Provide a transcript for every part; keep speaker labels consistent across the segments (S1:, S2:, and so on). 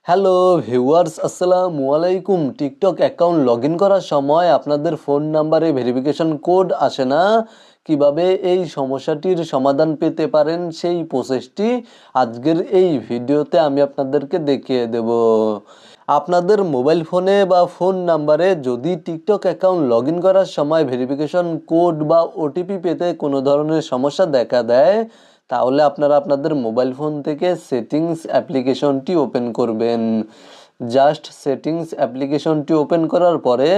S1: Hello viewers, আসসালামু আলাইকুম। TikTok account log in করার সময় আপনাদের ফোন নাম্বারে ভেরিফিকেশন কোড আসে না, কিভাবে এই সমস্যাটির সমাধান পেতে পারেন সেই প্রসেসটি আজকের এই ভিডিওতে আমি আপনাদেরকে দেখিয়ে দেব। আপনাদের মোবাইল ফোনে বা ফোন নাম্বারে যদি টিকটক অ্যাকাউন্ট লগ ইন করার সময় ভেরিফিকেশন কোড বা ওটিপি পেতে কোনো ধরনের সমস্যা দেখা দেয়, তাহলে আপনারা আপনাদের মোবাইল ফোন থেকে সেটিংস অ্যাপ্লিকেশনটি ওপেন করবেন। জাস্ট সেটিংস অ্যাপ্লিকেশনটি ওপেন করার পরে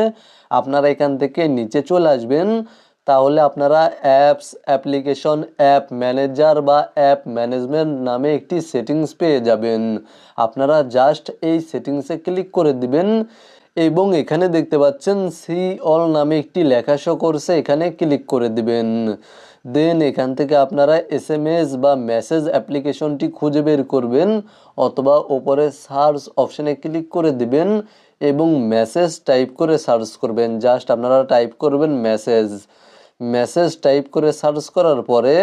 S1: আপনারা এখান থেকে নিচে চলে আসবেন। তাহলে আপনারা অ্যাপস, অ্যাপ্লিকেশন, অ্যাপ ম্যানেজার বা অ্যাপ ম্যানেজমেন্ট নামে একটি সেটিংস পেয়ে যাবেন। আপনারা জাস্ট এই সেটিংসে ক্লিক করে দিবেন এবং এখানে দেখতে পাচ্ছেন সি অল নামে একটি লেখা শো করছে, এখানে ক্লিক করে দিবেন। দেন এখান থেকে আপনারা এসএমএস বা মেসেজ অ্যাপ্লিকেশনটি খুঁজে বের করবেন অথবা ওপরে সার্চ অপশানে ক্লিক করে দিবেন এবং মেসেজ টাইপ করে সার্চ করবেন। জাস্ট আপনারা টাইপ করবেন মেসেজ টাইপ করে সার্চ করার পরে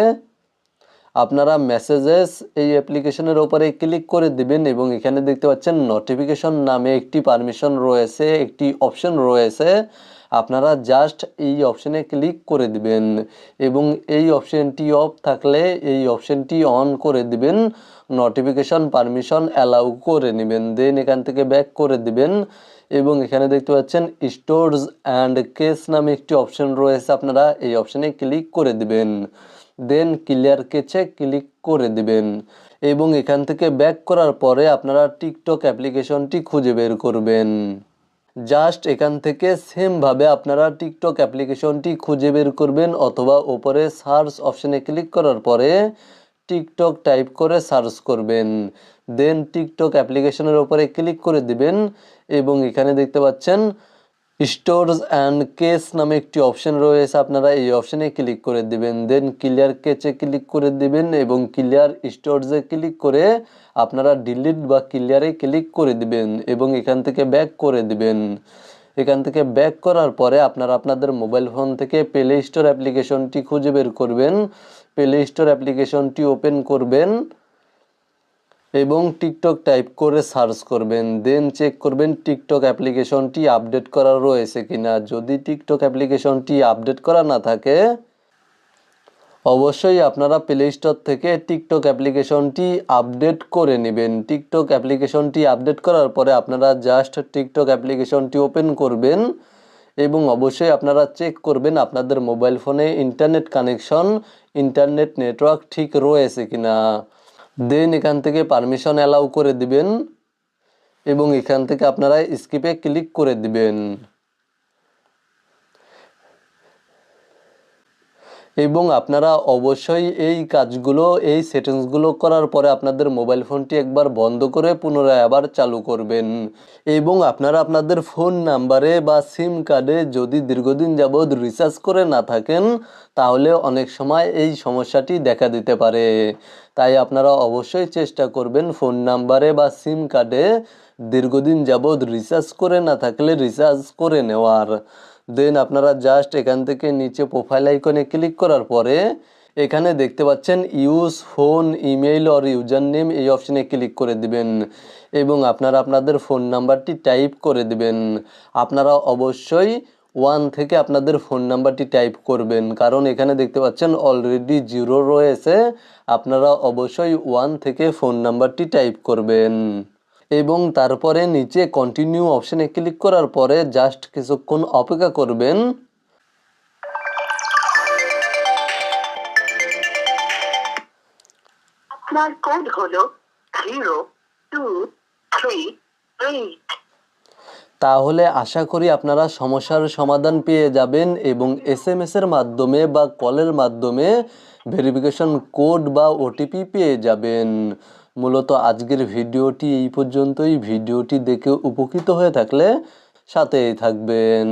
S1: আপনারা মেসেজেস এই অ্যাপ্লিকেশনের ওপরে ক্লিক করে দিবেন এবং এখানে দেখতে পাচ্ছেন নোটিফিকেশন নামে একটি পারমিশন রয়েছে, একটি অপশন রয়েছে। আপনারা জাস্ট এই অপশনে ক্লিক করে দিবেন এবং এই অপশনটি অফ থাকলে এই অপশনটি অন করে দিবেন। নোটিফিকেশন পারমিশন অ্যালাউ করে নেবেন। দেন এখান থেকে ব্যাক করে দিবেন এবং এখানে দেখতে পাচ্ছেন স্টোরস অ্যান্ড কেস নামে একটি অপশন রয়েছে, আপনারা এই অপশনে ক্লিক করে দিবেন। দেন ক্লিয়ার কেচে ক্লিক করে দিবেন এবং এখান থেকে ব্যাক করার পরে আপনারা টিকটক অ্যাপ্লিকেশনটি খুঁজে বের করবেন। জাস্ট এখান থেকে সেমভাবে আপনারা টিকটক অ্যাপ্লিকেশনটি খুঁজে বের করবেন অথবা ওপরে সার্চ অপশানে ক্লিক করার পরে টিকটক টাইপ করে সার্চ করবেন। দেন টিকটক অ্যাপ্লিকেশনের ওপরে ক্লিক করে দিবেন এবং এখানে দেখতে পাচ্ছেন স্টোরস অ্যান্ড কেস নামে একটি অপশন রয়েছে, আপনারা এই অপশানে ক্লিক করে দিবেন। দেন ক্লিয়ার কেচে ক্লিক করে দিবেন এবং ক্লিয়ার স্টোরসে ক্লিক করে আপনারা ডিলিট বা ক্লিয়ারে ক্লিক করে দিবেন এবং এখান থেকে ব্যাক করে দিবেন। এখান থেকে ব্যাক করার পরে আপনারা আপনাদের মোবাইল ফোন থেকে প্লে স্টোর অ্যাপ্লিকেশনটি খুঁজে বের করবেন। প্লে স্টোর অ্যাপ্লিকেশনটি ওপেন করবেন এবং টিকটক টাইপ করে সার্চ করবেন। দেন চেক করবেন টিকটক অ্যাপ্লিকেশনটি আপডেট করা রয়েছে কিনা। যদি টিকটক অ্যাপ্লিকেশনটি আপডেট করা না থাকে অবশ্যই আপনারা প্লে স্টোর থেকে টিকটক অ্যাপ্লিকেশনটি আপডেট করে নেবেন। টিকটক অ্যাপ্লিকেশনটি আপডেট করার পরে আপনারা জাস্ট টিকটক অ্যাপ্লিকেশনটি ওপেন করবেন এবং অবশ্যই আপনারা চেক করবেন আপনাদের মোবাইল ফোনে ইন্টারনেট কানেকশন, ইন্টারনেট নেটওয়ার্ক ঠিক রয়েছে কিনা। দেন এখান থেকে পারমিশন অ্যালাউ করে দিবেন এবং এখান থেকে আপনারা স্কিপে ক্লিক করে দিবেন এবং আপনারা অবশ্যই এই কাজগুলো, এই সেটিংসগুলো করার পরে আপনাদের মোবাইল ফোনটি একবার বন্ধ করে পুনরায় আবার চালু করবেন এবং আপনারা আপনাদের ফোন নাম্বারে বা সিম কার্ডে যদি দীর্ঘদিন যাবৎ রিচার্জ করে না থাকেন তাহলে অনেক সময় এই সমস্যাটি দেখা দিতে পারে। তাই আপনারা অবশ্যই চেষ্টা করবেন ফোন নাম্বারে বা সিম কার্ডে দীর্ঘদিন যাবৎ রিচার্জ করে না থাকলে রিচার্জ করে নেওয়ার। দেন আপনারা জাস্ট এখান থেকে নিচে প্রোফাইল আইকনে ক্লিক করার পরে এখানে দেখতে পাচ্ছেন use phone email or user name, এই অপশানে ক্লিক করে দিবেন এবং আপনারা আপনাদের ফোন নাম্বারটি টাইপ করে দিবেন। আপনারা অবশ্যই 1 থেকে আপনাদের ফোন নাম্বারটি টাইপ করবেন, কারণ এখানে দেখতে পাচ্ছেন অলরেডি 0 রয়েছে। আপনারা অবশ্যই 1 থেকে ফোন নাম্বারটি টাইপ করবেন এবং তারপরে নিচে কন্টিনিউ অপশানে ক্লিক করার পরে জাস্ট কিছুক্ষণ অপেক্ষা করবেন।
S2: আপনার কোড হলো 0238।
S1: তাহলে আশা করি আপনারা সমস্যার সমাধান পেয়ে যাবেন এবং এসএমএসের মাধ্যমে বা কলের মাধ্যমে ভেরিফিকেশন কোড বা ওটিপি পেয়ে যাবেন। মূলত আজকের ভিডিওটি এই পর্যন্তই। ভিডিওটি দেখে উপকৃত হয়ে থাকলে সাথেই থাকবেন।